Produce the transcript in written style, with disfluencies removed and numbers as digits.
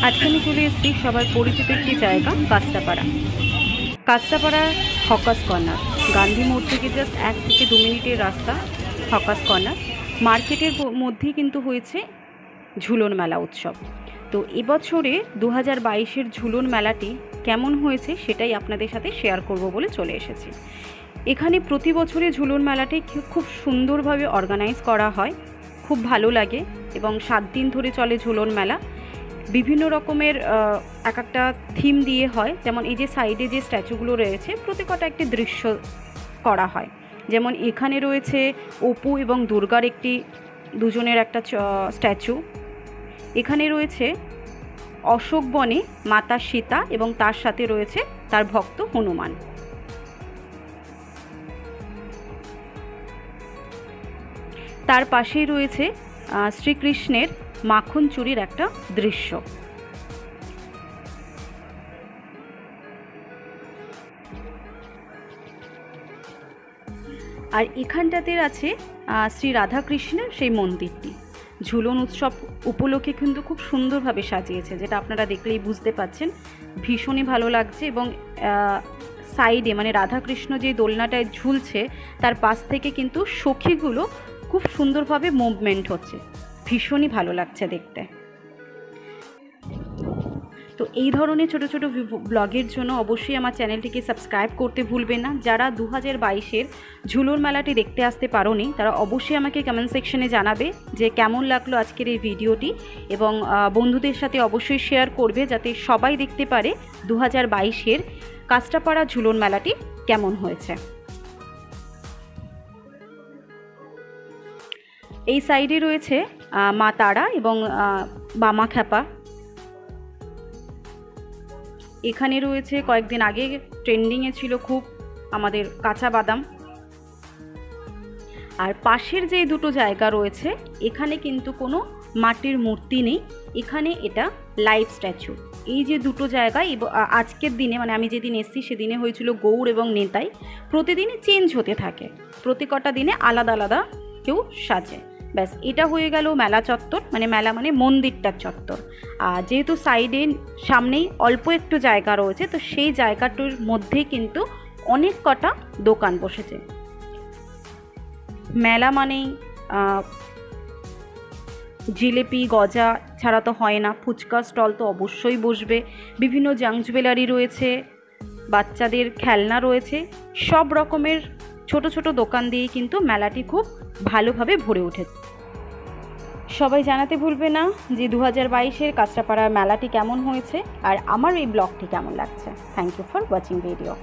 আজকে আমি চলে এসেছি সবার পরিচিত একটি জায়গা কাস্টাপাড়া। কাস্টাপাড়ার হকার্স কর্নার, গান্ধী মোড় থেকে জাস্ট 1 থেকে 2 মিনিটের রাস্তা। হকার্স কর্নার মার্কেটের মধ্যেই কিন্তু হয়েছে ঝুলন মেলা উৎসব। তো এবছরে 2022-এর ঝুলন মেলাটি কেমন হয়েছে সেটাই আপনাদের সাথে শেয়ার করব বলে চলে এসেছি। এখানে প্রতি বছরে ঝুলন মেলাটি খুব সুন্দরভাবে অর্গানাইজ করা হয়, খুব ভালো লাগে এবং 7 দিন ধরে চলে ঝুলন মেলা। বিভিন্ন রকমের এক একটা থিম দিয়ে হয়, যেমন এই যে সাইডে যে স্ট্যাচুগুলো রয়েছে প্রত্যেকটা একটি দৃশ্য করা হয়। যেমন এখানে রয়েছে অপু এবং দুর্গার দুজনের একটা স্ট্যাচু। এখানে রয়েছে অশোক বনে মাতা সীতা এবং তার সাথে রয়েছে তার ভক্ত হনুমান। তার পাশেই রয়েছে শ্রীকৃষ্ণের মাখন চুরির একটা দৃশ্য। আর এখানটাতে আছে শ্রী রাধাকৃষ্ণের সেই মন্দিরটি। ঝুলন উৎসব উপলক্ষে কিন্তু খুব সুন্দরভাবে সাজিয়েছে, যেটা আপনারা দেখলেই বুঝতে পাচ্ছেন। ভীষণই ভালো লাগছে এবং সাইডে মানে রাধাকৃষ্ণ যে দোলনাটায় ঝুলছে তার পাশ থেকে কিন্তু সখীগুলো খুব সুন্দরভাবে মুভমেন্ট হচ্ছে, ভীষণই ভালো লাগছে দেখতে। তো এই ধরনের ছোটো ছোটো ব্লগের জন্য অবশ্যই আমার চ্যানেলটিকে সাবস্ক্রাইব করতে ভুলবেন না। যারা 2022-এর ঝুলন মেলাটি দেখতে আসতে পারোনি তারা অবশ্যই আমাকে কমেন্ট সেকশনে জানাবে যে কেমন লাগলো আজকের এই ভিডিওটি, এবং বন্ধুদের সাথে অবশ্যই শেয়ার করবে যাতে সবাই দেখতে পারে 2022-এর কাস্টাপাড়া ঝুলন মেলাটি কেমন হয়েছে। এই সাইডে রয়েছে মা তারা এবং বামা খ্যাপা। এখানে রয়েছে কয়েকদিন আগে ট্রেন্ডিংয়ে ছিল খুব আমাদের কাঁচা বাদাম। আর পাশের যে দুটো জায়গা রয়েছে এখানে কিন্তু কোনো মাটির মূর্তি নেই, এখানে এটা লাইভ স্ট্যাচু। এই যে দুটো জায়গায় আজকের দিনে মানে আমি যেদিন এসেছি সেদিনে হয়েছিল গৌড় এবং নেতাই। প্রতিদিনই চেঞ্জ হতে থাকে, প্রতি কটা দিনে আলাদা আলাদা কেউ সাজে। ব্যাস, এটা হয়ে গেল মেলা চত্বর, মানে মেলা মানে মন্দিরটার চত্বর। আর যেহেতু সাইডে সামনেই অল্প একটু জায়গা রয়েছে, তো সেই জায়গাটির মধ্যে কিন্তু অনেক কটা দোকান বসেছে। মেলা মানেই জিলেপি গজা ছাড়া তো হয় না, ফুচকা স্টল তো অবশ্যই বসবে, বিভিন্ন জাঙ্ক জুয়েলারি রয়েছে, বাচ্চাদের খেলনা রয়েছে, সব রকমের ছোট ছোট দোকান দিয়ে কিন্তু মেলাটি খুব ভালোভাবে ভরে উঠেছে। সবাই জানাতে ভুলবে না যে 2022-এর কাঁচরাপাড়ার মেলাটি কেমন হয়েছে আর আমার এই ব্লগটি কেমন লাগছে। Thank you for watching video.